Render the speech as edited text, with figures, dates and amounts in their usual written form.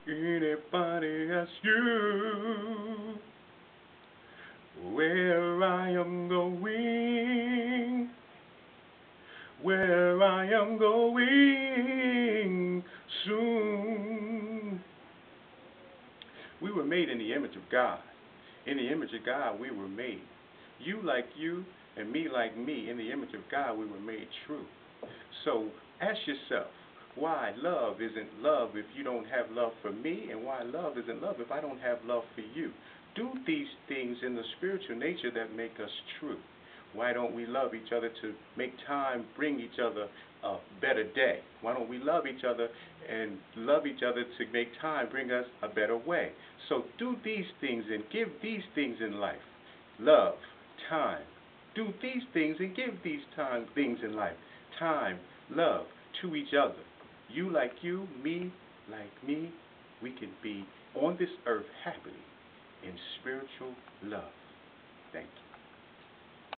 Anybody ask you where I am going? Where I am going soon. We were made in the image of God. In the image of God, we were made. You like you, and me like me. In the image of God, we were made true. So ask yourself, why love isn't love if you don't have love for me, and why love isn't love if I don't have love for you? Do these things in the spiritual nature that make us true. Why don't we love each other to make time bring each other a better day? Why don't we love each other and love each other to make time bring us a better way? So do these things and give these things in life. Love, time. Do these things and give these things in life. Time, love to each other. You like you, me like me. We can be on this earth happily in spiritual love. Thank you.